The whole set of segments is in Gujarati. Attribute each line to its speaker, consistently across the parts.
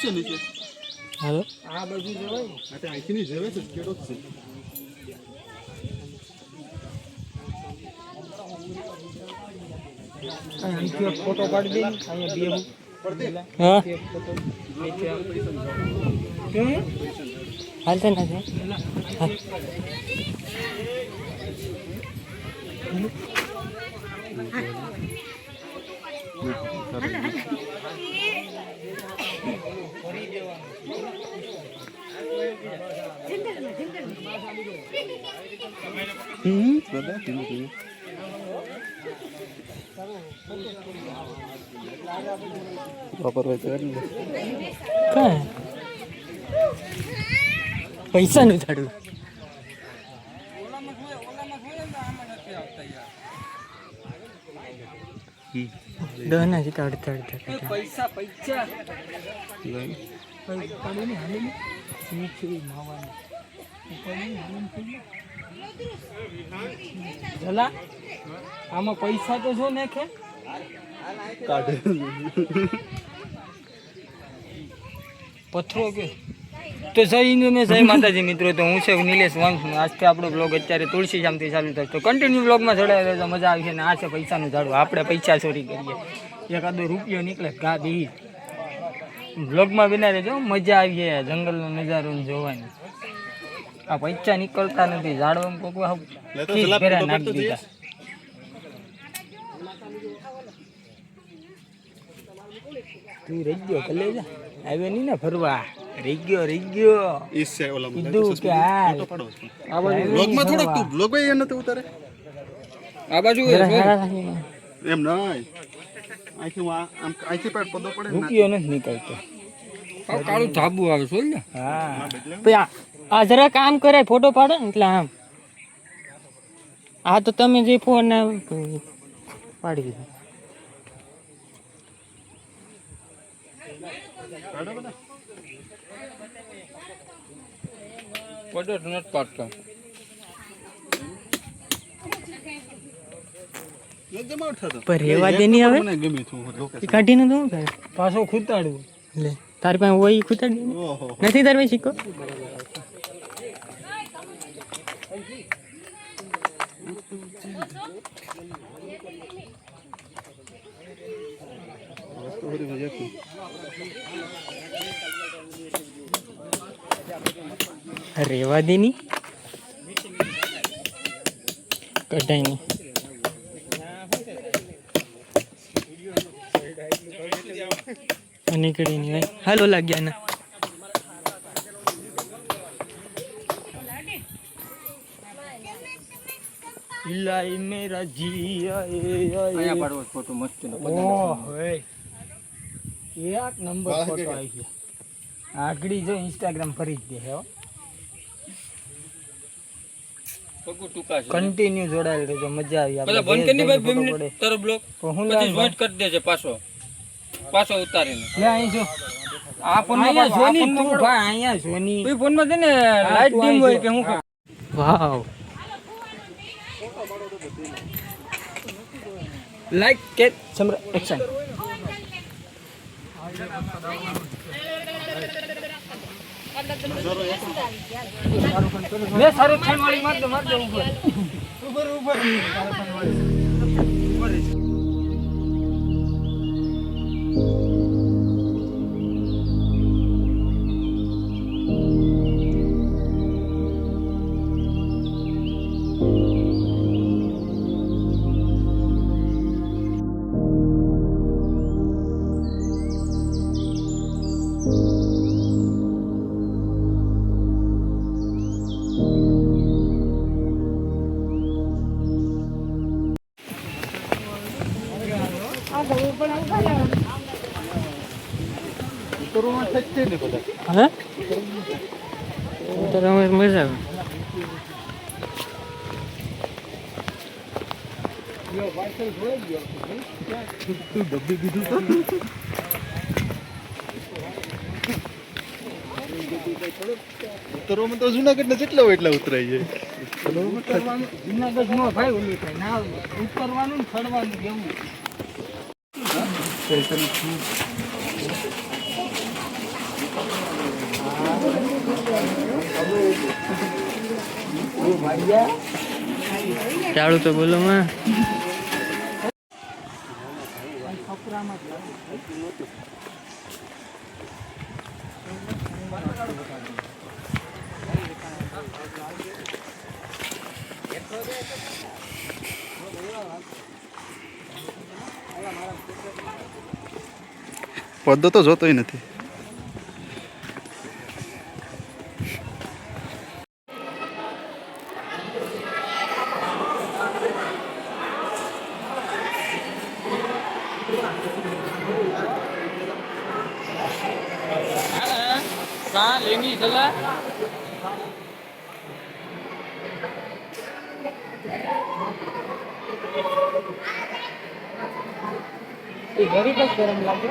Speaker 1: છે નીચે
Speaker 2: હાલો
Speaker 1: આ બાજુ જવાય એટલે અહીંથી ની જવે છે કેડો જ છે
Speaker 2: અહીંથી ફોટો પાડી દે અહીંયા બેહું
Speaker 3: હા
Speaker 2: ફોટો નીચે
Speaker 3: હાલતા નથી પૈસા નું ઝાડવું દહના છે કાઢતા
Speaker 2: પૈસા પૈસા જલા આમાં પૈસા તો જો નાખે
Speaker 1: કાઢે
Speaker 2: પથરો કે તો જય હિન્દ ને જય માતાજી મિત્રો. તો હું છે નિલેશ વંશ. આજથી આપણો બ્લોગ અત્યારે તુલસી જામથી ચાલુ થાય તો કન્ટિન્યુ બ્લોગમાં જોડાયા રહેજો, મજા આવશે. ને આ છે પૈસાનું ઝાડું. આપણે પૈસા ચોરી કરીએ, એકાદો રૂપિયો નીકળે ગા બી બ્લોગમાં બિના રહેજો, મજા આવી જાય જંગલનો નજારો જોવાની. આ પૈસા નીકળતા નથી ઝાડવામાં કોક નાખી દીધા. તું રહી ગયો કલે જા આવે નહીં ને ફરવા. રહી ગયો
Speaker 1: ઈસ છે ઓલા
Speaker 2: કીધું કે હાલ
Speaker 1: આ બાજુ બ્લોગ માં થોડક તું બ્લોગ એ નતો ઉતારે
Speaker 2: આ બાજુ
Speaker 1: એમ નહીં આખી આમ આખી પેટ પદો પડે
Speaker 2: રૂપિયો નથી નીકળતો. કાળું ધાબુ આવે છો ને.
Speaker 3: હા પછી આ જરા કામ કરે ફોટો પાડે ને એટલે આમ આ તો તમે જે ફોન પાડી દીધો.
Speaker 2: પડે નથી પાડતો
Speaker 3: પર રેવા દે નહીં હવે
Speaker 1: ગમે તું
Speaker 3: કાઢીને તો શું કરે
Speaker 2: પાછો ખૂતાડવું.
Speaker 3: લે તારી પાસે હોય ખૂતાડી દે.
Speaker 1: ઓહો
Speaker 3: નથી તારી પાસે શીખો રેવા દે ની કઢાઈ ની નીકળી ની ભાઈ હાલો લાગ્યા ને
Speaker 2: ઇલાઈ મેરા જીયા અહીંયા પાડવો ફોટો મસ્ત નો. ઓહો એક નંબર ફોટો આવી છે. આગળી જો ઇન્સ્ટાગ્રામ ફરી જ દે હે કન્ટિન્યુ જોડાયેલ રહેજો, મજા આવી. આપણે બંધ કરી ભાઈ 2 મિનિટ તારો બ્લોગ પછી જોઈન્ટ કરી દેજે પાછો ઉતારીને. લે અહીં જો આ ફોન માં સોની તું ભાઈ અહીંયા સોની તું ફોન માં છે ને લાઈટ ડીમ હોય કે હું
Speaker 3: વાવ
Speaker 2: લાઈક કે સમરા એક્શન મે સારો છણ વાળી માર દે ઉપર
Speaker 3: હે તો મજા આવે.
Speaker 1: ઉતરવામાં તો જુનાગઢ ને જેટલા હોય એટલા ઉતરાય છે.
Speaker 2: જુનાગઢ નો ભાઈ ઓલું થાય ના ઉતરવાનું ને ચડવાનું જેવું.
Speaker 3: ચાલુ તો બોલો માં
Speaker 1: પડદો તો જોતોય નથી.
Speaker 3: લેની સલાહ ઘરી જ ગરમ લાગે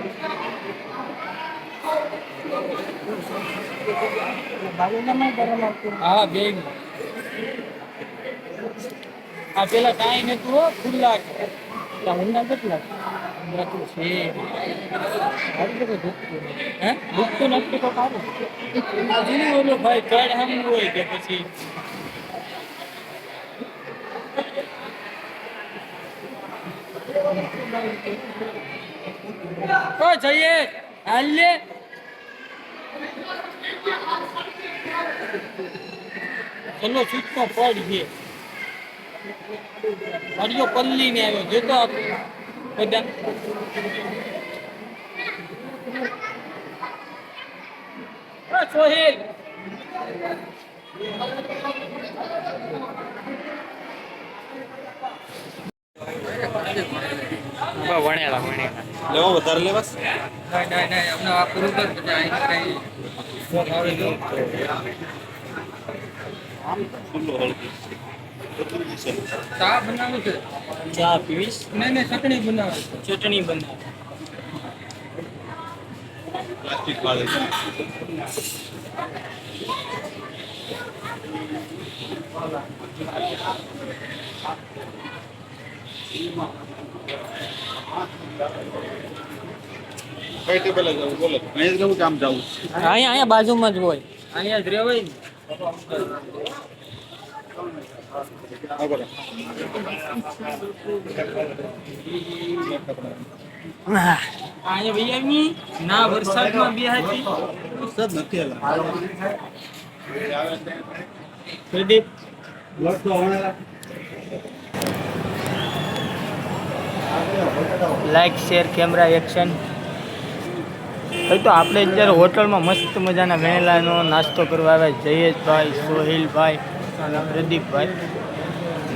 Speaker 3: હા બે આ પેલા કાંઈ નતું હો ખુલ્લા ઊંડા કેટલા દુખતું નથી તો સારું ઓલો ભાઈ કડ હમ હોય કે પછી જઈએ હાલે ચલો છૂટકો પડી છે ગાડીઓ પલ્લી ને આવ્યો જોતો બધા સોહેલ વણેલા
Speaker 1: લેવો વધારે લેવાસ.
Speaker 3: નહીં અમને આ પૂરું કર ચા બનાવું છે ચા પીવીશ નહીં ચટણી બનાવે
Speaker 1: પ્લાસ્ટિક વાળી. કઈ ટેબલે જવું બોલો. અહીં જ જવું કે આમ જવું?
Speaker 3: અહીંયા બાજુમાં જ હોય
Speaker 2: અહીંયા જ રહેવાય ને
Speaker 1: હા બોલો.
Speaker 2: અહીંયા ભાઈ ના વરસાદમાં બે હતી
Speaker 1: વરસાદ નથી
Speaker 2: Pradeep like share camera action. હવે તો આપણે અત્યારે હોટલમાં મસ્ત મજાના વેણેલાનો નાસ્તો કરવા આવ્યા. જયેશભાઈ, સોહિલભાઈ, પ્રદીપભાઈ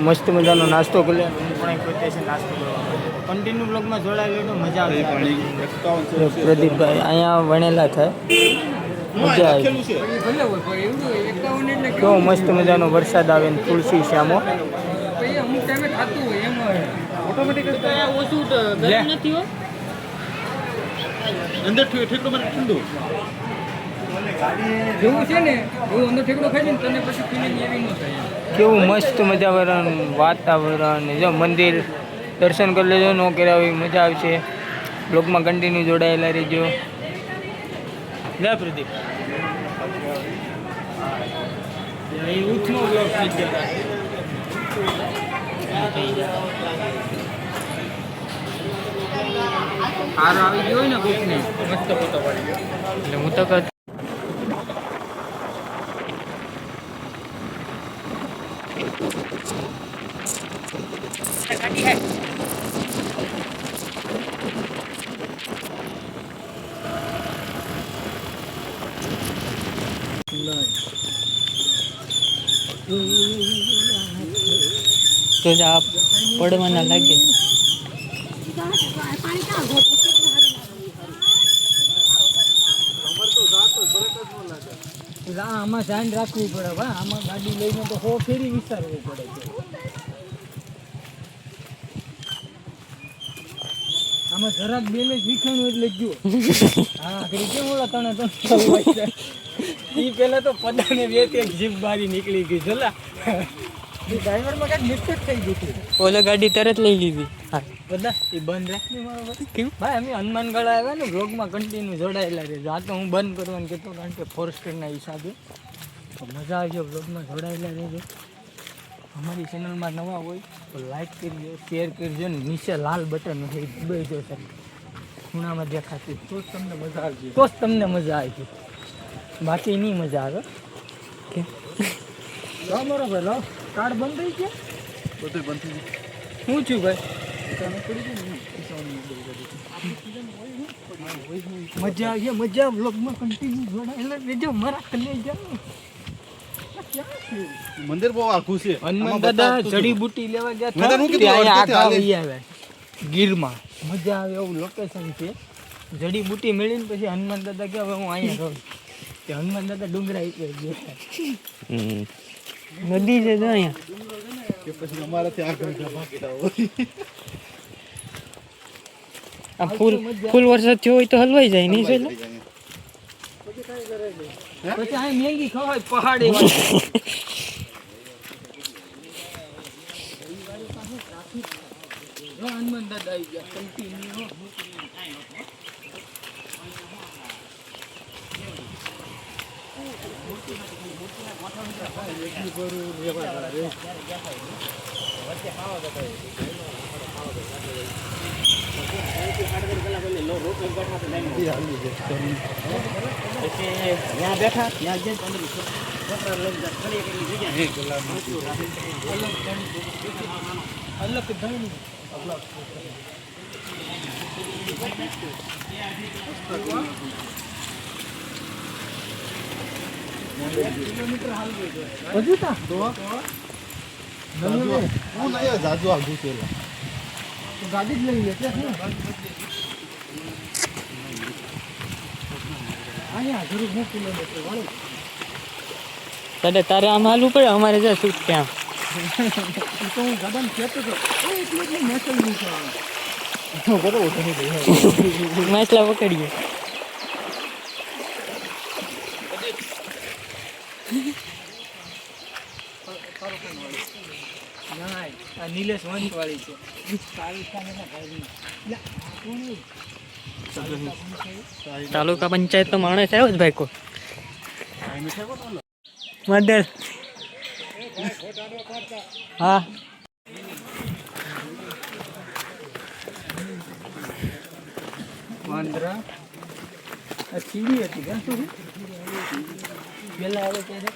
Speaker 2: મસ્ત મજાનો નાસ્તો કરી લે. હું પણ એક પોતે છે નાસ્તો કરવા કન્ટિન્યુ બ્લોગમાં જોડાયેલો તો મજા આવે. પ્રદીપભાઈ અહીંયા વણેલા થાય મજા આવે. કેવો મસ્ત મજાનો વરસાદ આવે ને તુલસી શ્યામો ઓટોમેટિક ઓછું ગરમ નથી હો
Speaker 1: અંદર ઠેકડો મને ઠંડુ
Speaker 3: જેવું છે ને એવું અંદર ઠેકડો ખાઈ ને તને પછી ફિલિંગ એવી ન થાય.
Speaker 2: કેવું મસ્ત મજાવાળું વાતાવરણ. જો મંદિર દર્શન કરી લેજો, ન કર્યા હોય મજા આવશે. બ્લોગમાં કન્ટિન્યુ જોડાયેલા રહેજો. લે પ્રદીપ ઉઠનો બ્લોગ થઈ ગયો. હારો આવી ગયો હોય ને કોકને મસ્ત ફોટો પાડી ગયો એટલે હું તો ગાડી હે તો જ આપ પડવાના લાગે. આમાં ધ્યાન રાખવું પડે ભાઈ. આમાં ગાડી લઈને તો 100 ફેરી વિચારવું પડે છે. આમાં જરાક બેલેન્સ વિખાણું એટલે જ જો હા કરી કેમ ઓલા તને તો એ પેલા તો પદાને બે એક જીપ બારી નીકળી ગઈ જલા ડ્રાઈવરમાં કાંઈક મિસ્ટેક થઈ ગઈ હતી. ઓલો ગાડી તરત લઈ લીધી. હા બધા એ બંધ રાખને મારો કેવું ભાઈ અમે હનુમાનગઢ આવ્યા ને બ્લોગમાં કન્ટિન્યુ જોડાયેલા રહેજો. આ તો હું બંધ કરવાનું કહેતો કારણ કે ફોરેસ્ટરના હિસાબે તો મજા આવજો. બ્લોગમાં જોડાયેલા રહેજો. અમારી ચેનલમાં નવા હોય તો લાઈક કરજો, શેર કરજો ને નીચે લાલ બટન છે એ દબાવજો સર ખૂણામાં દેખાતું તો જ તમને મજા આવશે, તો જ તમને મજા આવશે, બાકી નહીં મજા આવે. કે લો બરોબર લો કાર્ડ બંધ થઈ ગયા
Speaker 1: બધું બંધ થઈ
Speaker 2: શું છું ભાઈ મજા આવી મજા બ્લોગમાં કન્ટિન્યુ જોડાયેલા રહેજો. મારા કલે જાઓ
Speaker 1: મંદિર બહુ આખું છે.
Speaker 2: હનુમાન દાદા જડીબુટી લેવા ગયા હતા ત્યાં આખા વહી આવ્યા ગીરમાં. મજા આવે એવું લોકેશન છે. જડીબુટી મેળવીને પછી હનુમાન દાદા ગયા હવે હું અહીંયા રહું. તે હનુમાન દાદા ડુંગરા ગયા નદી છે અહીંયા
Speaker 1: કે પછી અમારાથી આગળ ભાગતા હોય.
Speaker 3: આ ફૂલ વરસાદ થયો હોય તો હલવાઈ જાય નહીં છે
Speaker 2: પછી આ મેંગી ખવાય પહાડી હનુમાન દાદા આવી ગયા કન્ટિન્યુ.
Speaker 3: ત્યાં બેઠા ત્યાં જઈને
Speaker 2: અલગ ધણી બધું તા
Speaker 1: જાજુ આગું છે
Speaker 2: ગાડી જ લઈ લે અહીંયા જરૂર 2 કિલોમીટર વાળું
Speaker 3: તારે આમ હાલવું પડે અમારે જ્યાં શૂટ ત્યાં
Speaker 2: તો હું ગાડાને કહેતો હતો એટલું મેસલ નહીં
Speaker 3: માછલા પકડીએ
Speaker 2: ના આ નિલેશ વંશ વાળી છે.
Speaker 3: તાલુકા પંચાયત તો માણસ આવ્યો જ ભાઈ કો મદર હા
Speaker 2: વાંદરા આ સીડી હતી કે શું પેલા આવે ત્યારે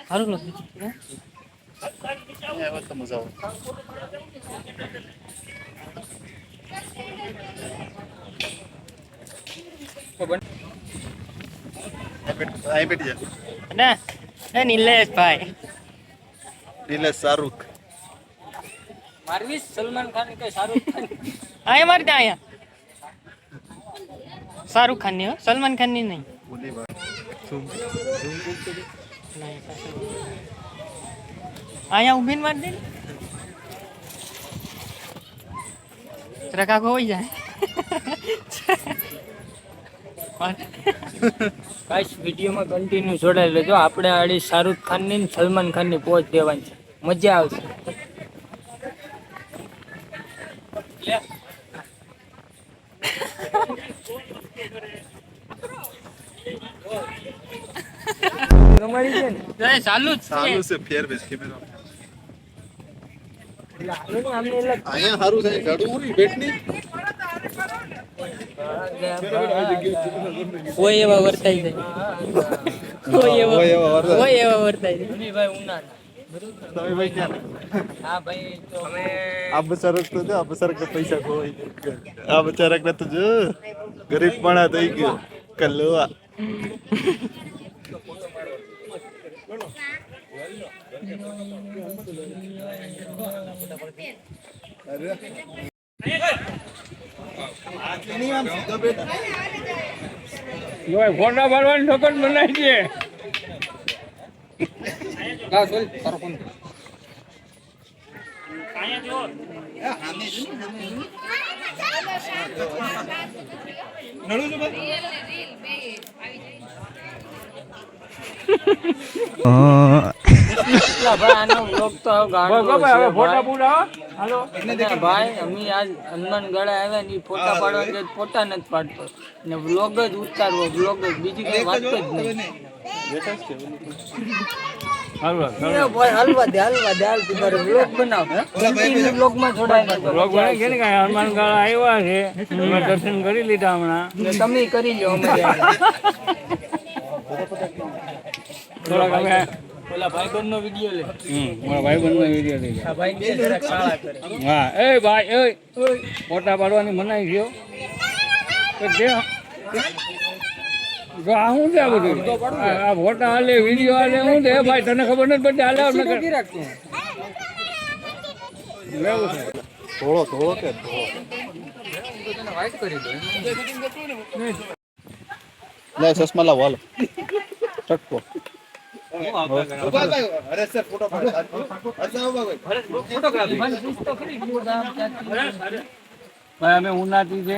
Speaker 3: સારું
Speaker 1: મજા
Speaker 3: આવે નિલેશ ભાઈ
Speaker 1: નિલેશ શાહરુખ
Speaker 2: મારવી સલમાન ખાન કે શાહરુખ ખાન
Speaker 3: અહીંયા મારી ત્યાં અહીંયા શાહરુખ ખાન ની સલમાન ખાન ની નહીં અહીંયા ઉભીને મારી દે જરા કાકો હોઈ જાય
Speaker 2: ગાઈસ વિડીયોમાં કન્ટિન્યુ જોડાઈ લેજો. આપણે આડી શાહરુખ ખાનની ને સલમાન ખાનની પોચ દેવાની છે, મજા આવશે. તમારી છે ને
Speaker 3: ચાલુ જ
Speaker 1: ચાલુ છે ફેર બેસ કેમેરા
Speaker 2: એટલે આને આમને એટલે
Speaker 1: અહીંયા સારું છે ગાડું ઉરી બેટની
Speaker 2: કોઈ એવા વર્તાઈ જાય કોઈ એવા વર્તાઈ જાય અમી ભાઈ ઉનાળા
Speaker 1: તમે ભાઈ ક્યાં
Speaker 2: હા ભાઈ તો અમે
Speaker 1: આ બચારક તો જો આ બચારક પૈસા ખોવાઈ ગયા આ બચારક ને તો જો ગરીબ પણા થઈ ગયો કલ્લુઆ
Speaker 3: ફોટા પાડવાની ઠોકર બનાવી છે
Speaker 2: ભાઈ અમે આજ હનુમાન ગળા આવ્યા ને ફોટા પાડવા ફોટા નથી પાડતો ને વ્લોગ જ ઉતારવો વ્લોગ જ બીજી કઈ વાત જ નહીં હલવા દે હાલ તું વ્લોગ બનાવ વ્લોગ માં જોડાય
Speaker 3: હનુમાન ગાળા આવ્યા છે દર્શન કરી લીધા હમણાં
Speaker 2: તમે કરી લો અમારે પેલા ભાઈબંધ નો વિડિયો લે
Speaker 3: મારા ભાઈબંધ નો વિડિયો લઈ
Speaker 2: આ ભાઈ બે જરા કાળા કરે
Speaker 3: હા એ ભાઈ એ ફોટા પાડવાની મનાઈ છે આ શું છે આ બધું આ ફોટા હાલે વિડીયો હાલે શું છે ભાઈ તને ખબર નથી પડતી હાલે
Speaker 2: નથી રાખતું
Speaker 3: લેવું છે
Speaker 1: થોડો કે
Speaker 2: તને વાઈટ કરી દો
Speaker 1: લે ચશ્મા લાવો હાલો ટટકો અરે સર ફોટો પાડો અચ્છા ફોટોગ્રાફી
Speaker 3: ભાઈ અમે ઉનાથી છે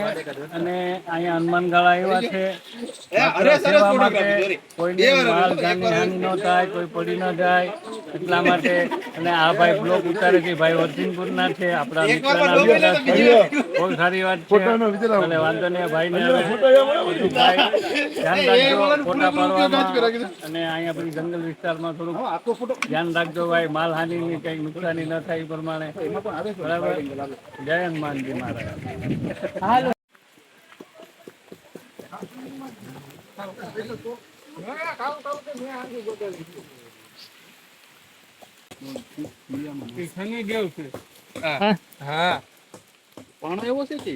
Speaker 3: અને અહીંયા હનુમાન ગાળા આવ્યા છે સેવા માટે કોઈને માલ જાનની હાનિ ન થાય કોઈ પડી ન જાય એટલા માટે અને આ ભાઈ બ્લોગ ઉતારે છે ભાઈ વર્ધીનપુરના છે આપણા મિત્રના મિત્ર છે બહુ સારી વાત છે અને વાંધો નહીં ભાઈને હવે બધું ભાઈ ધ્યાન રાખજો ફોટા પાડવામાં અને અહીંયા પછી જંગલ વિસ્તારમાં થોડુંક ધ્યાન રાખજો ભાઈ માલ હાનિની કંઈ નુકસાની ન થાય એ પ્રમાણે બરાબર જય હનુમાનજી મહારાજ
Speaker 2: હાલો
Speaker 3: શનિ દેવ છે
Speaker 2: હા
Speaker 1: પણ એવો છે કે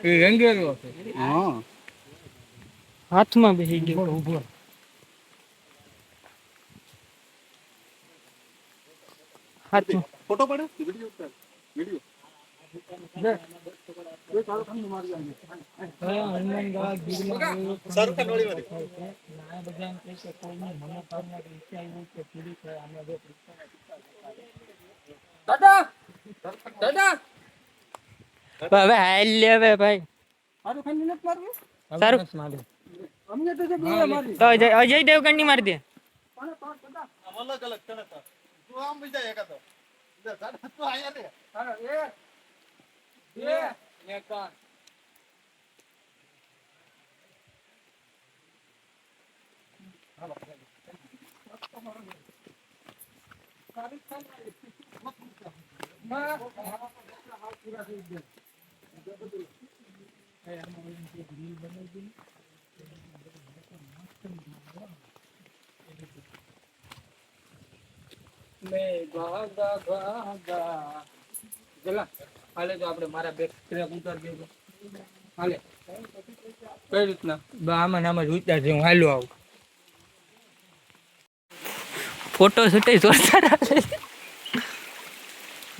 Speaker 3: એ રંગેલો છે
Speaker 1: હા
Speaker 2: હાથમાં બેસી ગયો ઉભો હાથમાં
Speaker 1: ફોટો પાડે વિડિયો વિડિયો
Speaker 2: હનુમાન ગાળા ગીરમાં
Speaker 1: સારું કાન વાળી વાળી
Speaker 2: બધાને કહે છે કોઈની મનોકામના ઈચ્છા એવું કે પૂરી થાય અમે હવે દાદા હવે હાલ લે હવે ભાઈ
Speaker 3: મારું ખાલી નથી મારવું
Speaker 2: સારું
Speaker 3: અમને તો જે બોલે મારી
Speaker 2: તો અજય દેવગણ ની મારી દે
Speaker 1: અલગ અલગ ચડે તું આમ બીજા એકાદો સાડા તો આયા રે
Speaker 2: હાલે તો આપણે મારા બેગ ટ્રેક ઉતારી દેજો હાલે કઈ રીતના આમાં આમાં જ ઉતાર છે હું હાલો આવું ફોટો શૂટ જોરદાર આવે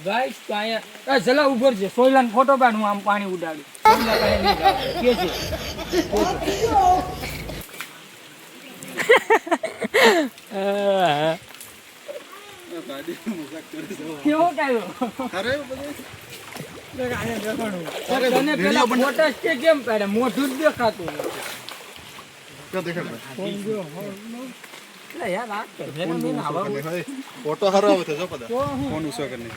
Speaker 2: ગાઈસ તો અહીંયા જલા ઉભર છે સોયલાન ફોટો પાડ હું આમ પાણી ઉડાડું સોયલા કાંઈ નહીં આવે. કે છે કેવો કાયો
Speaker 1: અરે
Speaker 2: તને પેલા ફોટા છે કેમ પાડે મોઢું જ દેખાતું
Speaker 1: ક્યાં દેખાડ
Speaker 2: એટલે યાર આ કે મેં આવા
Speaker 1: ફોટો હારો આવે છે જો પદા ફોન ઉસો કરીને